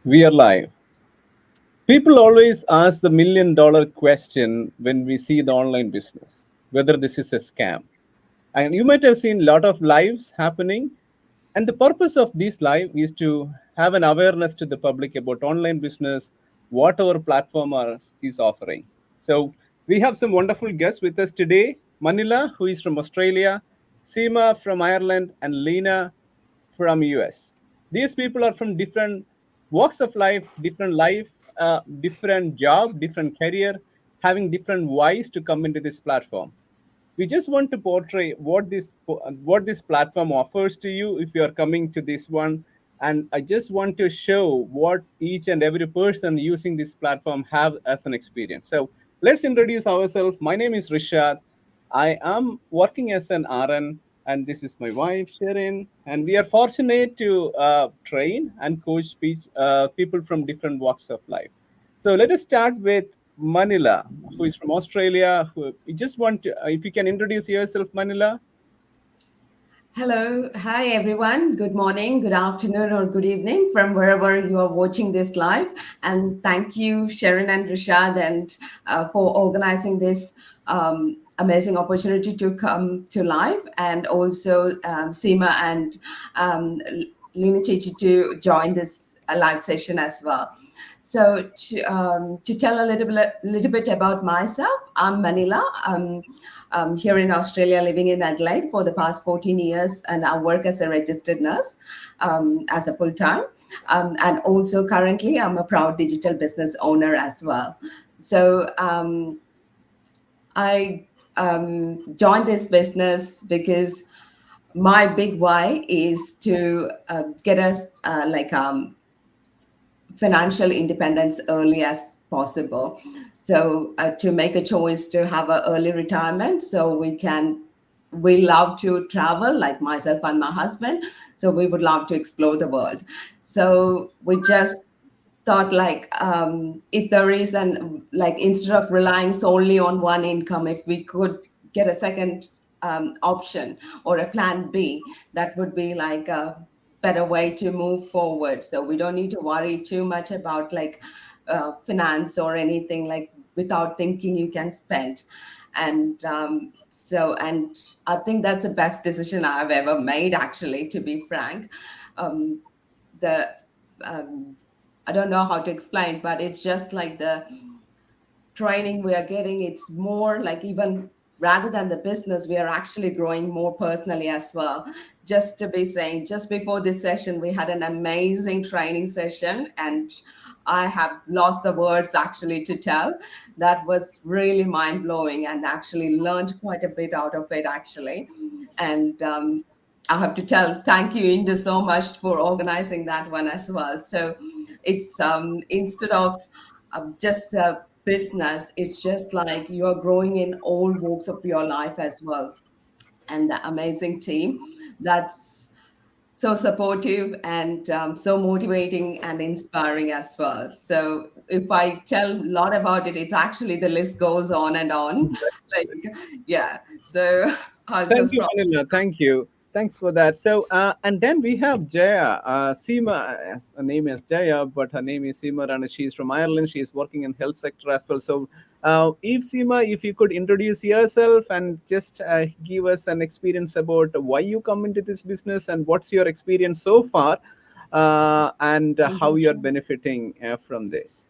We are live. People always ask the million-dollar question when we see the online business, whether this is a scam. And you might have seen a lot of lives happening. And the purpose of this live is to have an awareness to the public about online business, what our platform is offering. So we have some wonderful guests with us today. Manila, who is from Australia, Seema from Ireland, and Lena from US. These people are from different walks of life, different job, different career, having different whys to come into this platform. We just want to portray what this platform offers to you if you are coming to this one, and I just want to show what each and every person using this platform have as an experience. So let's introduce ourselves. My name is Rishad. I am working as an RN, and this is my wife Sherin, and we are fortunate to train and coach speech people from different walks of life. So let us start with Manila, who is from Australia. Who we just want to, if you can introduce yourself, Manila. Hello, hi everyone. Good morning, good afternoon, or good evening from wherever you are watching this live. And thank you, Sharon and Rishad, and for organizing this amazing opportunity to come to live, and also Seema and um, Lina Chichi to join this live session as well. So, to tell a little bit about myself, I'm Manila. I'm here in Australia, living in Adelaide for the past 14 years, and I work as a registered nurse as a full time. And also, currently, I'm a proud digital business owner as well. So, I joined this business because my big why is to get us financial independence early as possible. So to make a choice to have an early retirement, so we love to travel, like myself and my husband. So we would love to explore the world. So we just thought like if there is an like instead of relying solely on one income, if we could get a second option or a plan B, that would be like a better way to move forward. So we don't need to worry too much about like finance or anything, like without thinking you can spend. And I think that's the best decision I've ever made, actually, to be frank. The um, I don't know how to explain, but it's just like the training we are getting. It's more like, even rather than the business, we are actually growing more personally as well. Just to be saying, just before this session, we had an amazing training session, and I have lost the words actually to tell. That was really mind blowing, and actually learned quite a bit out of it, actually. And I have to tell, thank you, Indu, so much for organizing that one as well. So it's instead of just a business, it's just like you are growing in all walks of your life as well. And the amazing team that's so supportive and so motivating and inspiring as well. So if I tell a lot about it, it's actually, the list goes on and on. Like, yeah. So I'll Thank just you, probably. Manila. Thank you. Thanks for that. So, and then we have Jaya. Seema, her name is Jaya, but her name is Seema, and she's from Ireland. She's working in health sector as well. So, if Seema, if you could introduce yourself and just give us an experience about why you come into this business and what's your experience so far, and how Mhm. you're benefiting from this.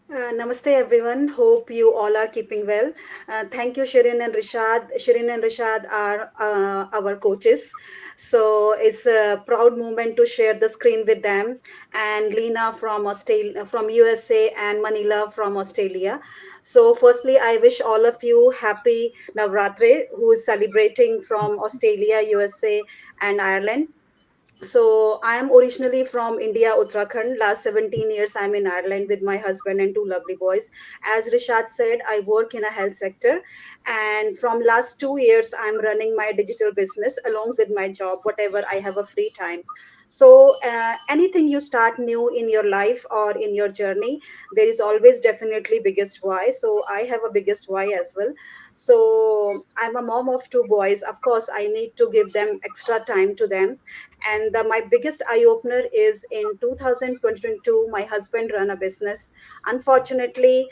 Namaste everyone. Hope you all are keeping well. Thank you, Shirin and Rishad. Shirin and Rishad are our coaches. So it's a proud moment to share the screen with them. And Lena from Australia, from USA, and Manila from Australia. So firstly, I wish all of you happy Navratri, who is celebrating from Australia, USA, and Ireland. So I am originally from India, Uttarakhand. Last 17 years I'm in Ireland with my husband and two lovely boys. As Rishad said, I work in a health sector, and from last 2 years I'm running my digital business along with my job, whatever I have a free time. So anything you start new in your life or in your journey, there is always definitely biggest why. So I have a biggest why as well. So I'm a mom of two boys. Of course I need to give them extra time to them, And my biggest eye opener is in 2022, my husband ran a business. Unfortunately,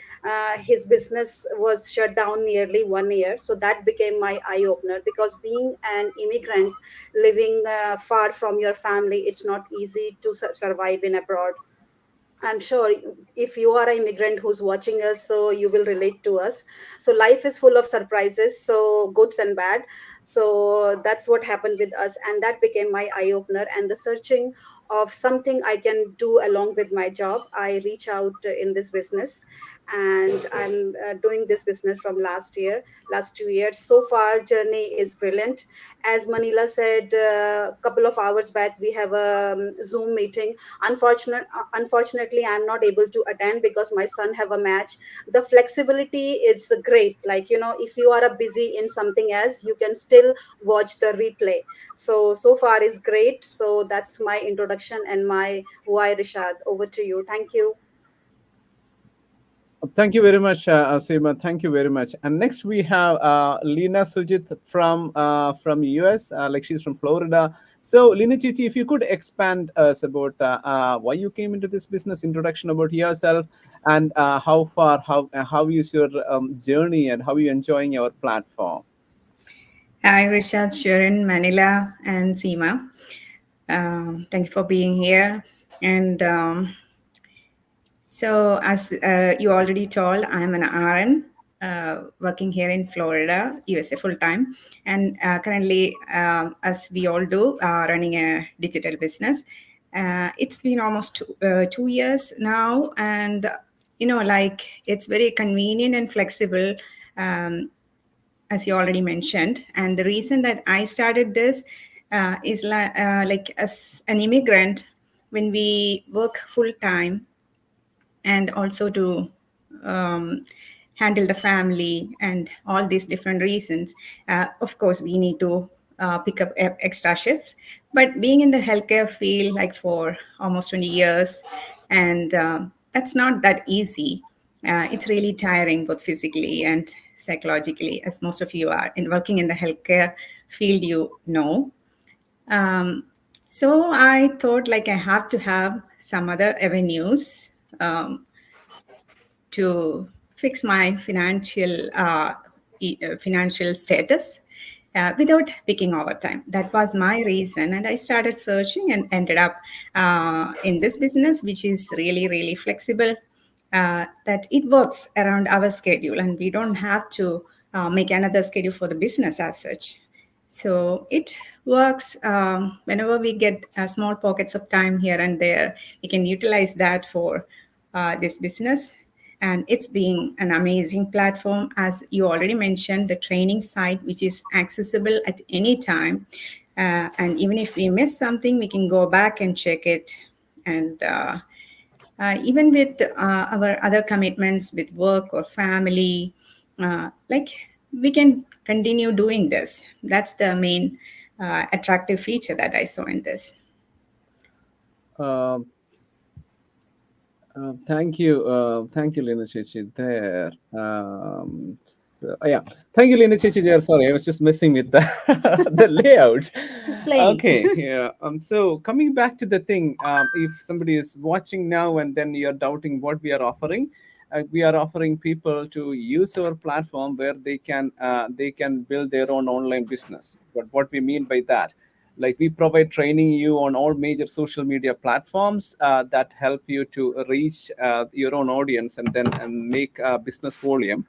his business was shut down nearly 1 year. So that became my eye opener, because being an immigrant living far from your family, it's not easy to survive in abroad. I'm sure if you are an immigrant who's watching us, so you will relate to us. So life is full of surprises, so goods and bad. So that's what happened with us, and that became my eye opener. And the searching of something I can do along with my job, I reach out in this business, and I'm doing this business from last 2 years. So far, journey is brilliant. As Manila said a couple of hours back, we have a Zoom meeting. Unfortunately, I'm not able to attend because my son have a match. The flexibility is great. Like, if you are busy in something else, you can still watch the replay. So far is great. So that's my introduction and my why. Rishad, over to you. Thank you. Thank you very much, Seema. Thank you very much. And next we have Lena Sujit from US. Like she's from Florida. So Lena Chichi, if you could expand us about why you came into this business, introduction about yourself, and how is your journey and how you enjoying your platform. Hi, Rishad, Sharon, Manila, and Seema. Thank you for being here. And so, as you already told, I'm an RN working here in Florida, USA full time, and currently, as we all do, running a digital business. It's been almost 2 years now, and like it's very convenient and flexible. As you already mentioned. And the reason that I started this is like as an immigrant, when we work full time and also to um, handle the family and all these different reasons, of course, we need to pick up extra shifts. But being in the healthcare field like for almost 20 years, and that's not that easy. It's really tiring, both physically and psychologically, as most of you are in working in the healthcare field, um, so I thought like I have to have some other avenues um, to fix my financial status without picking overtime. That was my reason, and I started searching and ended up in this business, which is really really flexible. That it works around our schedule, and we don't have to make another schedule for the business as such. So it works whenever we get small pockets of time here and there. We can utilize that for this business. And it's being an amazing platform, as you already mentioned, the training site, which is accessible at any time. And even if we miss something, we can go back and check it. And even with our other commitments with work or family, like we can continue doing this. That's the main attractive feature that I saw in this. Um thank you, Lena Chichi. There, yeah, thank you, Lena Chichi. There, sorry, I was just messing with the the layout. It's playing. Okay, yeah. So coming back to the thing, if somebody is watching now and then you're doubting what we are offering people to use our platform where they can build their own online business. But what we mean by that, like we provide training you on all major social media platforms that help you to reach your own audience and make business volume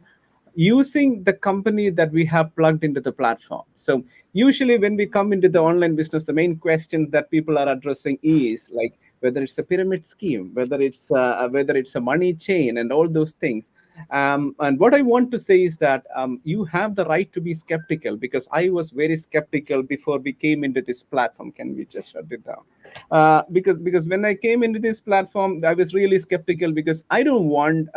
using the company that we have plugged into the platform. So usually when we come into the online business, the main question that people are addressing is like whether it's a pyramid scheme, whether it's a money chain and all those things. And what I want to say is that you have the right to be skeptical, because I was very skeptical before we came into this platform. Can we just shut it down? Because when I came into this platform, I was really skeptical, because I don't want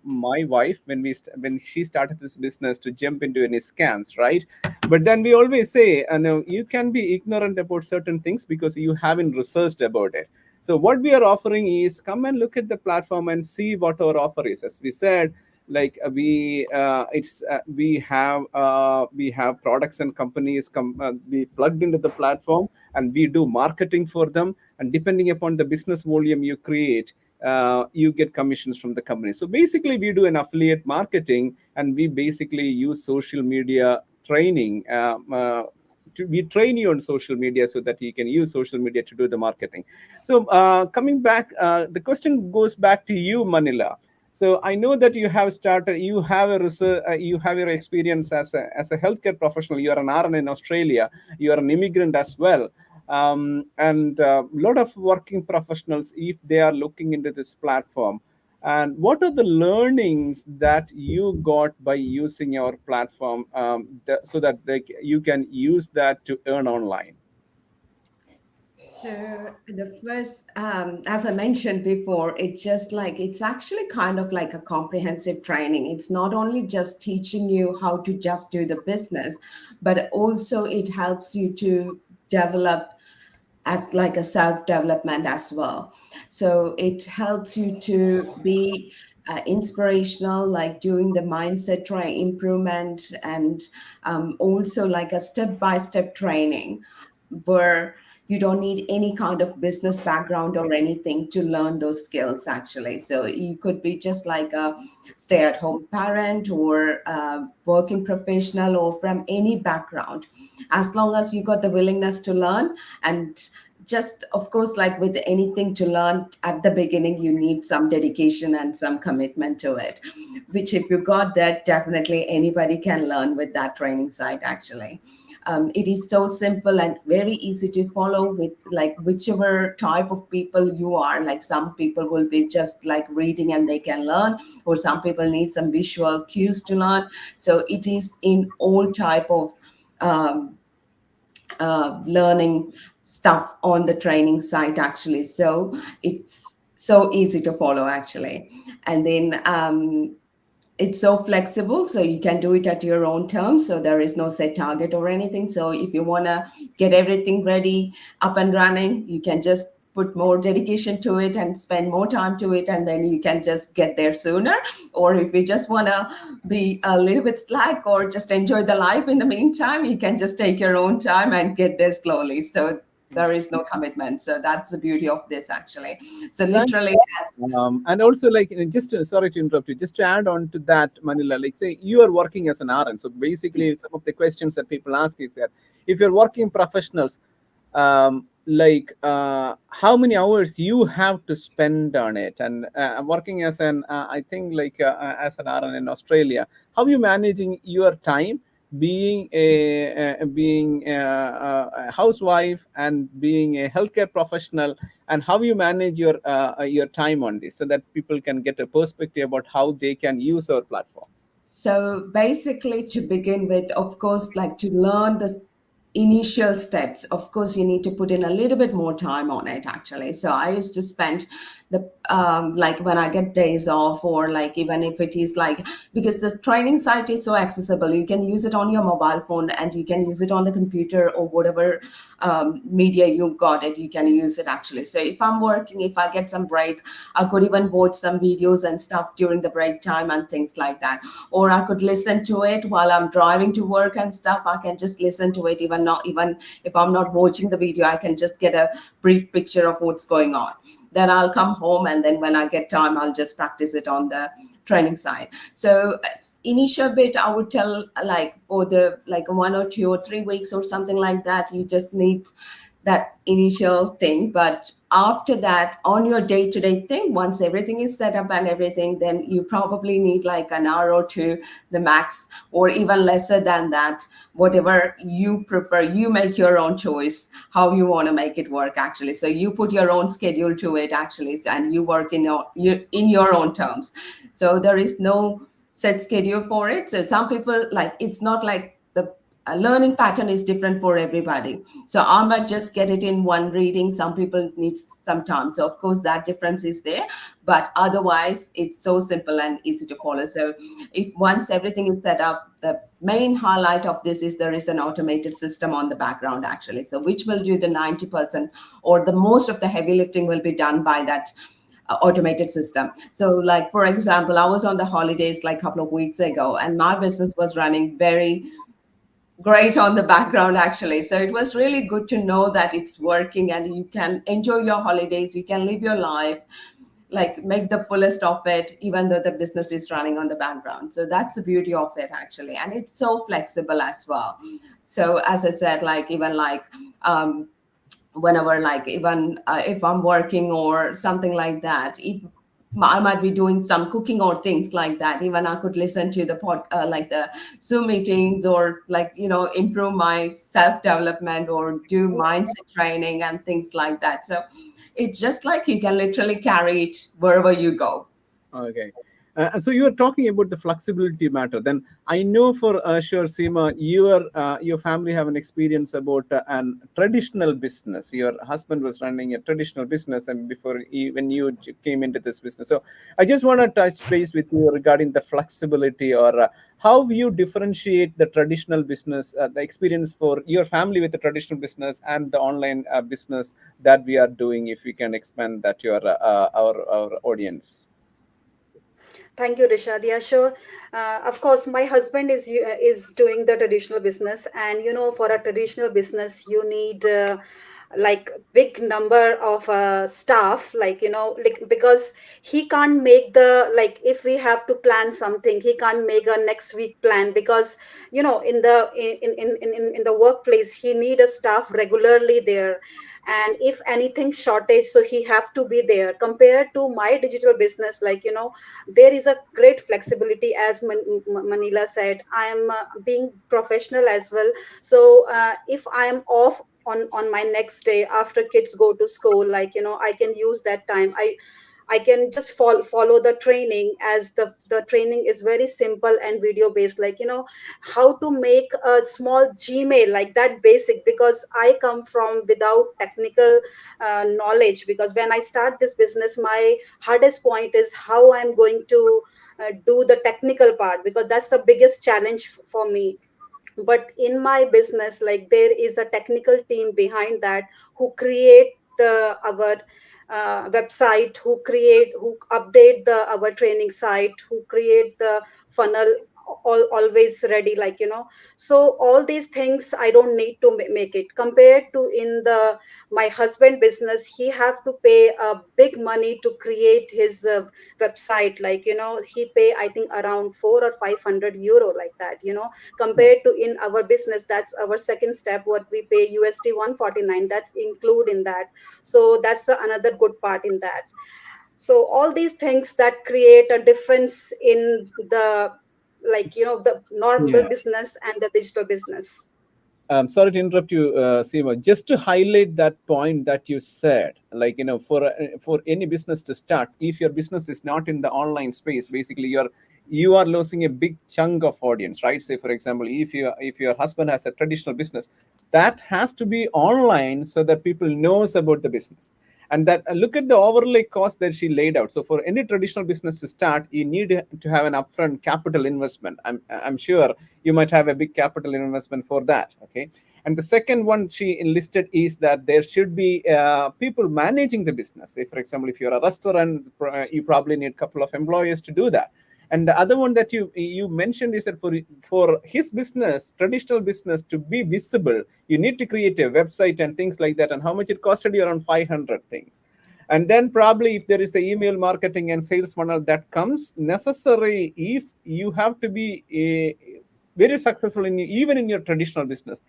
my wife, when she started this business, to jump into any scams, right? But then we always say, no, you can be ignorant about certain things because you haven't researched about it. So what we are offering is come and look at the platform and see what our offer is. As we said, like we have products and companies we plugged into the platform, and we do marketing for them, and depending upon the business volume you create, you get commissions from the company. So basically we do an affiliate marketing, and we basically use social media training. We train you on social media so that you can use social media to do the marketing. So coming back, the question goes back to you, Manila. So I know that you have started, you have a research, you have your experience as a healthcare professional. You are an RN in Australia. You are an immigrant as well. And a lot of working professionals, if they are looking into this platform, and what are the learnings that you got by using your platform, so that you can use that to earn online? So the first, as I mentioned before, it's actually kind of like a comprehensive training. It's not only just teaching you how to just do the business, but also it helps you to develop as like a self-development as well. So it helps you to be inspirational, like doing the mindset try improvement, and also like a step-by-step training where you don't need any kind of business background or anything to learn those skills actually. So you could be just like a stay-at-home parent or a working professional or from any background, as long as you got the willingness to learn. And just of course, like with anything to learn at the beginning, you need some dedication and some commitment to it, which if you got that, definitely anybody can learn with that training site actually. It is so simple and very easy to follow with like whichever type of people you are. Like some people will be just like reading and they can learn, or some people need some visual cues to learn. So it is in all type of um, learning stuff on the training site actually. So it's so easy to follow actually. And then it's so flexible, so you can do it at your own terms, so there is no set target or anything. So if you want to get everything ready, up and running, you can just put more dedication to it and spend more time to it, and then you can just get there sooner. Or if you just want to be a little bit slack or just enjoy the life in the meantime, you can just take your own time and get there slowly. So there is no commitment. So that's the beauty of this actually. So Thanks. literally as And also, like, just sorry to interrupt you, just to add on to that, Manila, like, say you are working as an RN. So basically, some of the questions that people ask is that if you're working professionals, how many hours you have to spend on it, and working as an I think like as an RN in Australia, how are you managing your time, being a housewife and being a healthcare professional, and how you manage your time on this, so that people can get a perspective about how they can use our platform? So basically, to begin with, of course, like to learn the initial steps, of course, you need to put in a little bit more time on it, actually. So I used to spend the like when I get days off, or like even if it is like, because the training site is so accessible, you can use it on your mobile phone and you can use it on the computer or whatever media you got it, you can use it actually. So if I'm working, if I get some break, I could even watch some videos and stuff during the break time and things like that. Or I could listen to it while I'm driving to work and stuff. I can just listen to it, even if I'm not watching the video, I can just get a brief picture of what's going on. Then I'll come home, and then when I get time, I'll just practice it on the training side. So initial bit, I would tell like for the like 1 or 2 or 3 weeks or something like that, you just need that initial thing. But after that, on your day-to-day thing, once everything is set up and everything, then you probably need like an hour or two, the max, or even lesser than that. Whatever you prefer, you make your own choice how you want to make it work actually. So you put your own schedule to it actually, and you work in your own terms. So there is no set schedule for it. So some people, like, it's not like the a learning pattern is different for everybody. So I might just get it in one reading. Some people need some time. So of course that difference is there, but otherwise it's so simple and easy to follow. So if once everything is set up, the main highlight of this is there is an automated system on the background actually. So which will do the 90% or the most of the heavy lifting will be done by that automated system. So like, for example, I was on the holidays like a couple of weeks ago, and my business was running very great on the background actually. So it was really good to know that it's working and you can enjoy your holidays, you can live your life, like make the fullest of it, even though the business is running on the background. So that's the beauty of it actually. And it's so flexible as well. So as I said, like even like whenever, like even if I'm working or something like that, if I might be doing some cooking or things like that, even I could listen to the like the Zoom meetings, or like, improve my self development or do mindset training and things like that. So it's just like you can literally carry it wherever you go. Okay. And so you are talking about the flexibility matter. Then I know for sure, Seema, your family have an experience about an traditional business. Your husband was running a traditional business, and before when you came into this business. So I just want to touch base with you regarding the flexibility, or how you differentiate the traditional business, the experience for your family with the traditional business and the online business that we are doing. If we can expand that to our audience. Thank you, Rishad. Yeah, sure. Of course, my husband is doing the traditional business, and for a traditional business, you need like big number of staff, like like, because he can't make the, like, if we have to plan something, he can't make a next week plan, because in the workplace, he need a staff regularly there, and if anything shortage, so he have to be there. Compared to my digital business, like there is a great flexibility, as Manila said. I am being professional as well. So if I am off on my next day after kids go to school, like I can use that time. I can just follow the training, as the training is very simple and video based, like how to make a small Gmail, like that basic, because I come from without technical knowledge. Because when I start this business, my hardest point is how I'm going to do the technical part, because that's the biggest challenge for me. But in my business, like, there is a technical team behind that, who create the our website, who update the our training site, who create the funnel, always ready, like so all these things I don't need to make it. Compared to in the my husband business, he have to pay a big money to create his website, like he pay, I think, around 400 or 500 euro, like that. Compared to in our business, that's our second step, what we pay USD 149, that's include in that. So that's the another good part in that. So all these things that create a difference in the, like the normal Yeah. business and the digital business. Sorry to interrupt you, Seema. Just to highlight that point that you said, like for any business to start, if your business is not in the online space, basically you are losing a big chunk of audience, right? Say for example, if your husband has a traditional business, that has to be online so that people knows about the business. And that look at the overlay cost that she laid out. So for any traditional business to start, you need to have an upfront capital investment. I'm sure you might have a big capital investment for that. Okay. And the second one she enlisted is that there should be people managing the business. Say for example, if you're a restaurant, you probably need a couple of employees to do that. And the other one that you mentioned is that for his business, traditional business, to be visible, you need to create a website and things like that. And how much it costed you? Around 500 things. And then probably if there is a email marketing and sales funnel that comes necessary, if you have to be very successful even in your traditional business,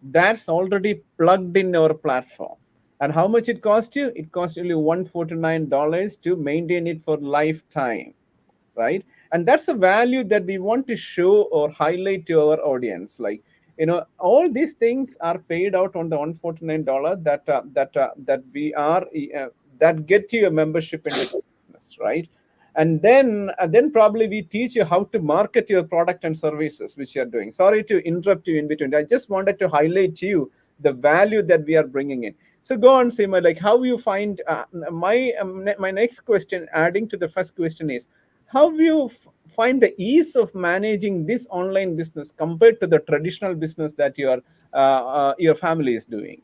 that's already plugged in our platform. And how much it cost you? It cost only $149 to maintain it for lifetime, right? And that's a value that we want to show or highlight to our audience. Like, all these things are paid out on the $149 that we are that get you a membership into the business, right? And then probably we teach you how to market your product and services which you're doing. Sorry to interrupt you in between. I just wanted to highlight to you the value that we are bringing in. So go on, Seema, like how you find my next question, adding to the first question, is how you find the ease of managing this online business compared to the traditional business that your family is doing.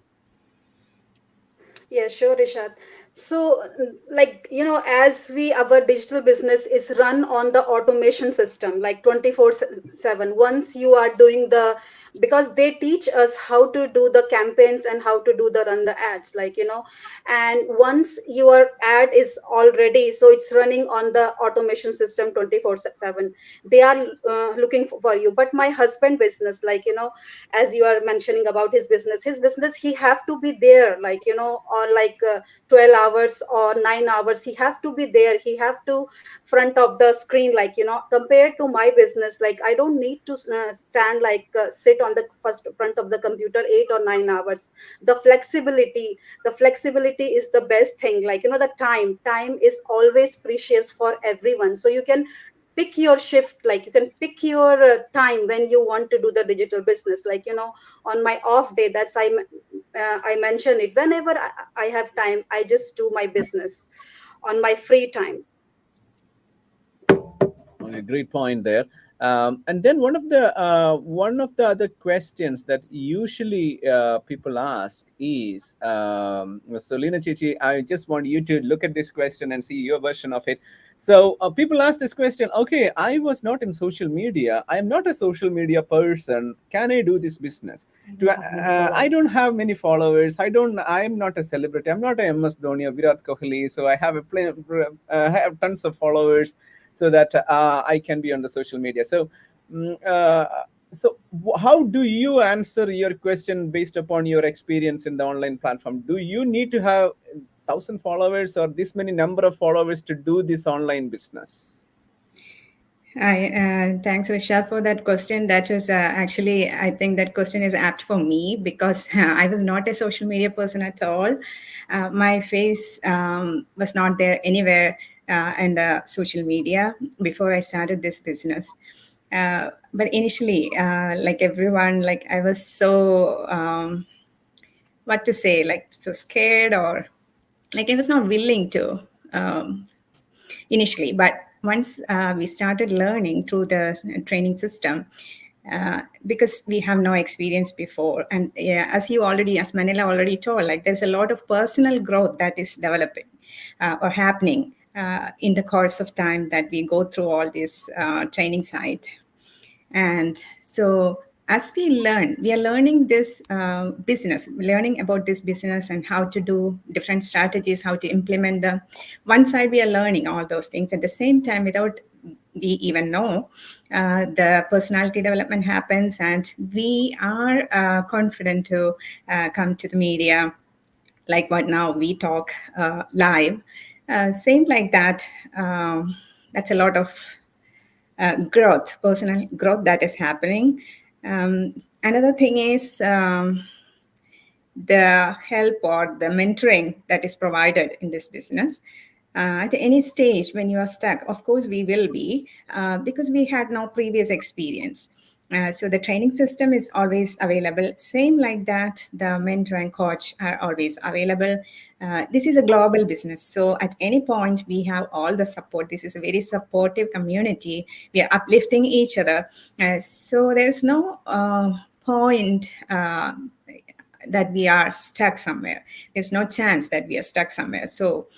Yeah, sure, Rishad. So, like, as our digital business is run on the automation system, like 24/7, once you are doing because they teach us how to do the campaigns and how to do run the ads, and once your ad is already, so it's running on the automation system 24/7, they are looking for you. But my husband business, as you are mentioning about his business, he have to be there, or 12 hours or 9 hours, he have to be there, he have to front of the screen, compared to my business, I don't need to stand, sit on the first front of the computer 8 or 9 hours. The flexibility is the best thing, the time is always precious for everyone, so you can pick your shift, you can pick your time when you want to do the digital business, on my off day. I mention it, whenever I have time, I just do my business on my free time. A great point there. And then one of the other questions that usually people ask is, so Lina Chichi, I just want you to look at this question and see your version of it. So people ask this question: okay, I was not in social media. I am not a social media person. Can I do this business? I don't have many followers. I am not a celebrity. I'm not a MS Dhoni or Virat Kohli. So I have tons of followers, so that I can be on the social media. So, how do you answer your question based upon your experience in the online platform? Do you need to have 1,000 followers or this many number of followers to do this online business? Thanks, Rishad, for that question. That is actually, I think that question is apt for me because I was not a social media person at all. My face was not there anywhere in social media before I started this business. But initially, like everyone, like I was so, what to say, like so scared, or like I was not willing to initially. But once we started learning through the training system, because we have no experience before, and yeah, as Manila already told, like there's a lot of personal growth that is developing or happening in the course of time that we go through all this training site. And so as we are learning this learning about this business and how to do different strategies, how to implement them. One side, we are learning all those things. At the same time, without we even know, the personality development happens, and we are confident to come to the media, like what now we talk live. Same like that. That's a lot of personal growth that is happening. Another thing is the help or the mentoring that is provided in this business. At any stage when you are stuck, of course we will be, because we had no previous experience. So the training system is always available. Same like that, the mentor and coach are always available. This is a global business, so at any point we have all the support. This is a very supportive community. We are uplifting each other. So there's no point that we are stuck somewhere. There's no chance that we are stuck somewhere. So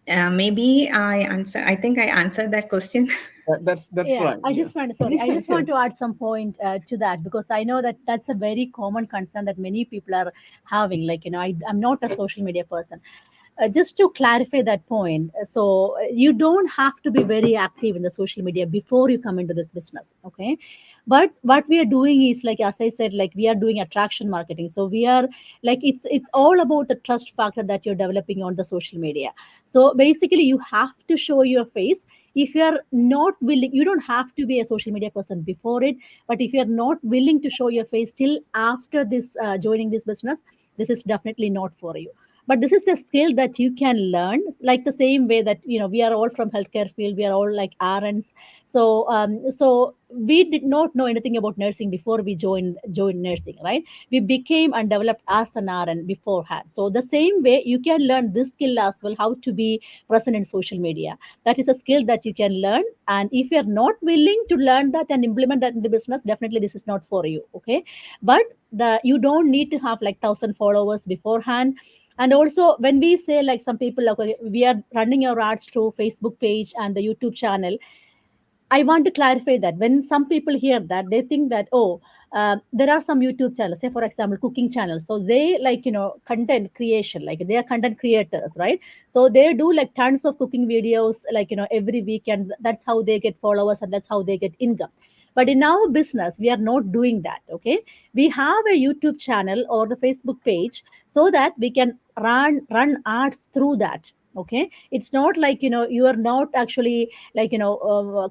maybe I think I answered that question. That's Yeah, right. I Yeah. just want sorry, I just want to add some point to that, because I know that that's a very common concern that many people are having. Like, I'm not a social media person. Just to clarify that point, you don't have to be very active in the social media before you come into this business, okay? But what we are doing is, like as I said, like we are doing attraction marketing. So we are like it's all about the trust factor that you're developing on the social media. So basically, you have to show your face. If you are not willing, you don't have to be a social media person before it, but if you're not willing to show your face till after this joining this business, this is definitely not for you. but this is a skill that you can learn, like the same way that we are all from healthcare field, we are all like RNs. So we did not know anything about nursing before we joined nursing, right? We became and developed as an RN beforehand. So the same way you can learn this skill as well, how to be present in social media. That is a skill that you can learn, and if you're not willing to learn that and implement that in the business, definitely this is not for you. Okay, but you don't need to have like 1,000 followers beforehand. And also when we say like some people, okay, we are running our ads through Facebook page and the YouTube channel, I want to clarify that when some people hear that, they think that, oh, there are some YouTube channels, say for example, cooking channels. So they like, content creation, like they are content creators, right? So they do like tons of cooking videos, like, every weekend. That's how they get followers and that's how they get income. But in our business, we are not doing that. Okay. We have a YouTube channel or the Facebook page so that we can run ads through that. Okay. It's not like, you are not actually like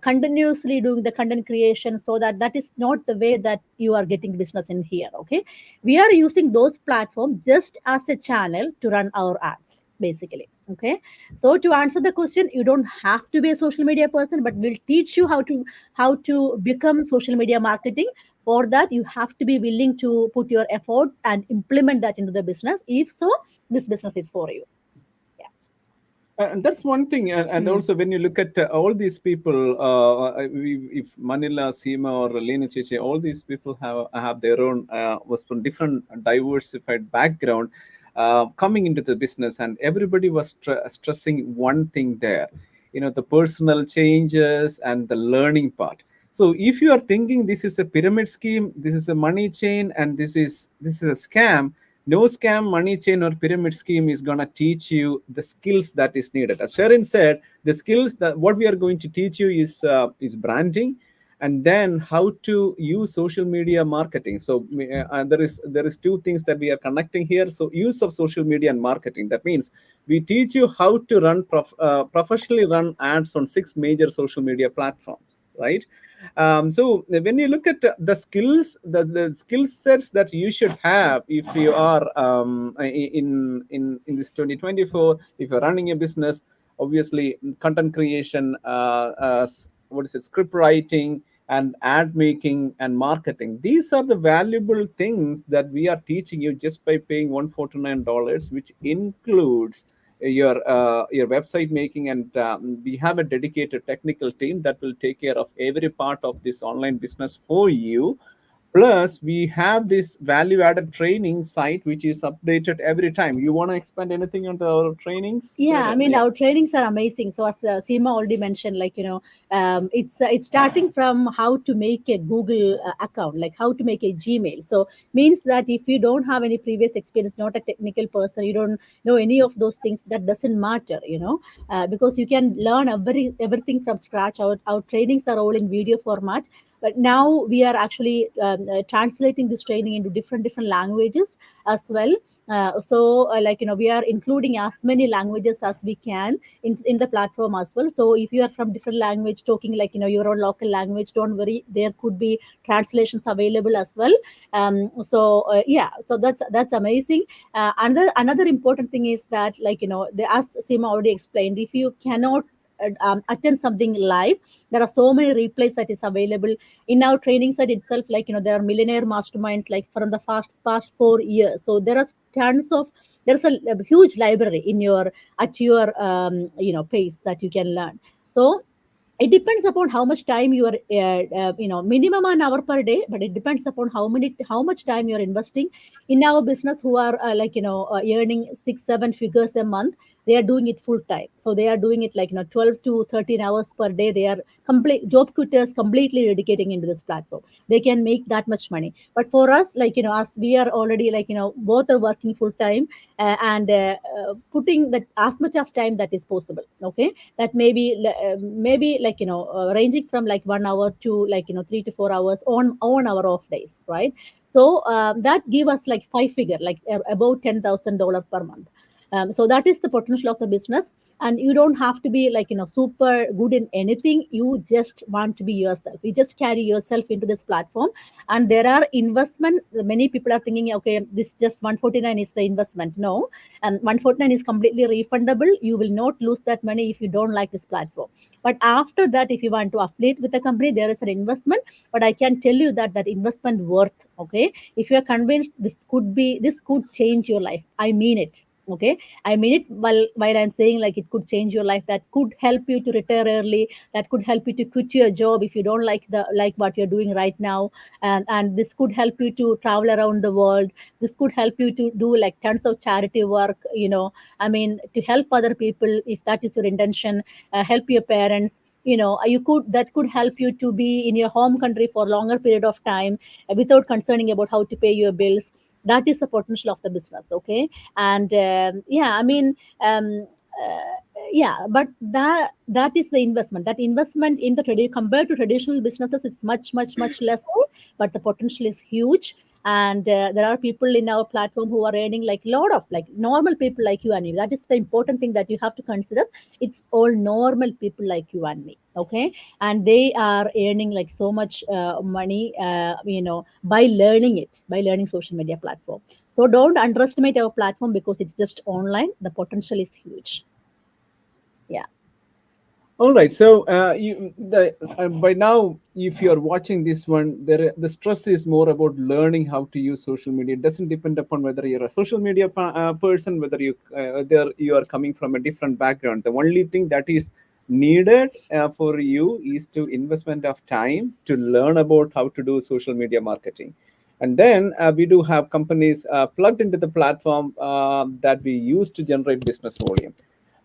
continuously doing the content creation, so that is not the way that you are getting business in here. Okay, we are using those platforms just as a channel to run our ads basically. Okay, so to answer the question, you don't have to be a social media person, but we'll teach you how to become social media marketing. For that, you have to be willing to put your efforts and implement that into the business. If so, this business is for you. And that's one thing. And also, when you look at all these people, if Manila, Seema, or Lena Cheche, all these people have their own, was from different diversified background coming into the business. And everybody was stressing one thing there, the personal changes and the learning part. So if you are thinking this is a pyramid scheme, this is a money chain, and this is a scam, no scam, money chain, or pyramid scheme is going to teach you the skills that is needed. As Sharon said, the skills that what we are going to teach you is branding, and then how to use social media marketing. So there is two things that we are connecting here. So use of social media and marketing. That means we teach you how to run professionally run ads on 6 major social media platforms, right? So when you look at the skills, the skill sets that you should have if you are in this 2024, if you're running a business, obviously content creation, script writing, and ad making and marketing. These are the valuable things that we are teaching you just by paying $149, which includes your website making, and we have a dedicated technical team that will take care of every part of this online business for you. Plus, we have this value-added training site which is updated every time. You want to expand anything on our trainings? Yeah, I mean, our trainings are amazing. So as Seema already mentioned, like, it's starting from how to make a Google account, like how to make a Gmail. So means that if you don't have any previous experience, not a technical person, you don't know any of those things, that doesn't matter, because you can learn everything from scratch. Our trainings are all in video format. But now we are actually translating this training into different languages as well. We are including as many languages as we can in the platform as well. So if you are from different language, talking like your own local language, don't worry, there could be translations available as well. So that's amazing. Another important thing is that, as Seema already explained, if you cannot attend something live, there are so many replays that is available in our training site itself. There are millionaire masterminds like from the past 4 years. So there are there's a huge library at your pace that you can learn. So it depends upon how much time you are minimum an hour per day, but it depends upon how much time you're investing in our business. Who are earning 6-7 figures a month, they are doing it full time. So they are doing it 12 to 13 hours per day. They are complete job quitters, completely dedicating into this platform. They can make that much money. But for us, as we are already both are working full time and putting that as much as time that is possible. Okay, that maybe ranging from 1 hour to 3 to 4 hours on our off days, right? So that give us 5 figure, about $10,000 per month. So that is the potential of the business. And you don't have to be like, super good in anything. You just want to be yourself. You just carry yourself into this platform. And there are investment. Many people are thinking, okay, this just 149 is the investment. No, and 149 is completely refundable. You will not lose that money if you don't like this platform. But after that, if you want to affiliate with the company, there is an investment. But I can tell you that that investment worth. Okay, if you are convinced this could change your life, I mean it. Okay, I mean it. While I'm saying like it could change your life, that could help you to retire early, that could help you to quit your job if you don't like what you're doing right now, and this could help you to travel around the world. This could help you to do like tons of charity work. I mean, to help other people if that is your intention. Help your parents. That could help you to be in your home country for a longer period of time, without concerning about how to pay your bills. That is the potential of the business. Okay, and yeah, I mean, yeah, but that is the investment. That investment in the compared to traditional businesses is much lesser, but the potential is huge. And there are people in our platform who are earning like a lot of like normal people like you and me. That is the important thing that you have to consider. It's all normal people like you and me. Okay, and they are earning like so much money, by learning social media platform. So don't underestimate our platform because it's just online. The potential is huge. Yeah. All right. So by now, if you are watching this one, the stress is more about learning how to use social media. It doesn't depend upon whether you're a social media person, whether you are coming from a different background. The only thing that is needed for you is to investment of time to learn about how to do social media marketing. And then we do have companies plugged into the platform that we use to generate business volume.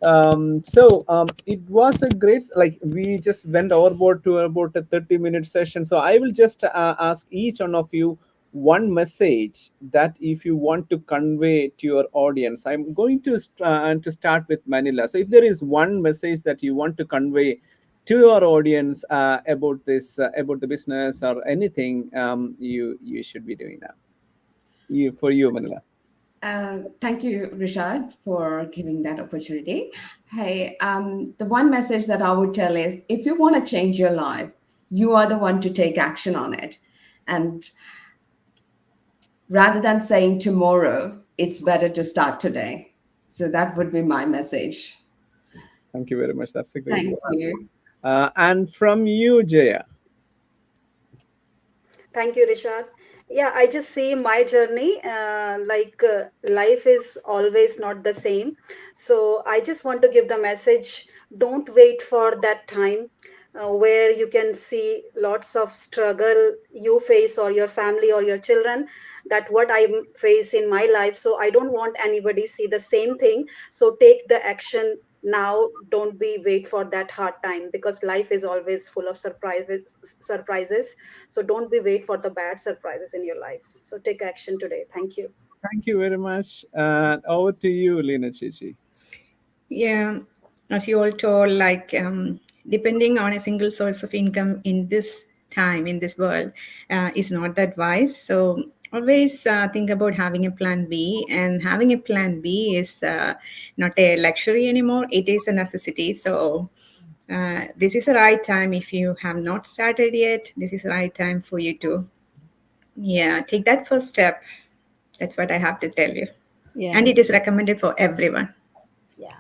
It was a great, like we just went overboard to about a 30-minute session. So I will just ask each one of you one message that if you want to convey to your audience. I'm going to start with Manila. So if there is one message that you want to convey to your audience about the business or anything, you should be doing now. For you, Manila. Thank you, Rishad, for giving that opportunity. Hey, the one message that I would tell is if you want to change your life, you are the one to take action on it. And rather than saying tomorrow, it's better to start today. So that would be my message. Thank you very much. That's a great Thank one. you. And from you, Jaya. Thank you, Rishad. Yeah, I just see my journey. Life is always not the same. So I just want to give the message, don't wait for that time where you can see lots of struggle you face, or your family or your children, that what I face in my life. So I don't want anybody see the same thing. So take the action now. Don't be wait for that hard time, because life is always full of surprises. So don't be wait for the bad surprises in your life. So take action today. Thank you. Thank you very much. Over to you, Lena Chichi. Yeah, as you all told, like depending on a single source of income in this time, in this world, is not that wise. So always think about having a plan B, and having a plan B is not a luxury anymore. It is a necessity. So this is the right time. If you have not started yet, this is the right time for you to, yeah, take that first step. That's what I have to tell you. Yeah. And it is recommended for everyone. Yeah,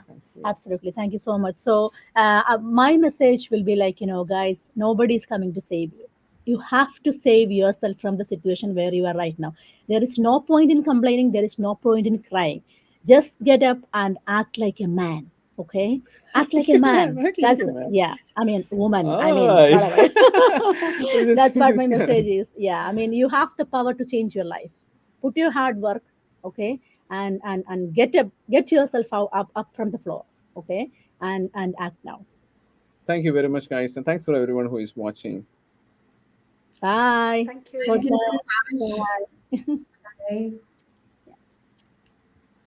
absolutely. Thank you so much. So, my message will be like, guys, nobody's coming to save you. You have to save yourself from the situation where you are right now. There is no point in complaining. There is no point in crying. Just get up and act like a man. Okay, act like a man. Act like That's a man. Yeah. I mean, woman. I All mean, right. whatever. That's what my message is. Yeah. I mean, you have the power to change your life. Put your hard work. Okay, and get yourself up from the floor. Okay, and act now. Thank you very much, guys. And thanks for everyone who is watching. Bye. Thank you. Thank Good you so night. much. Bye. Bye.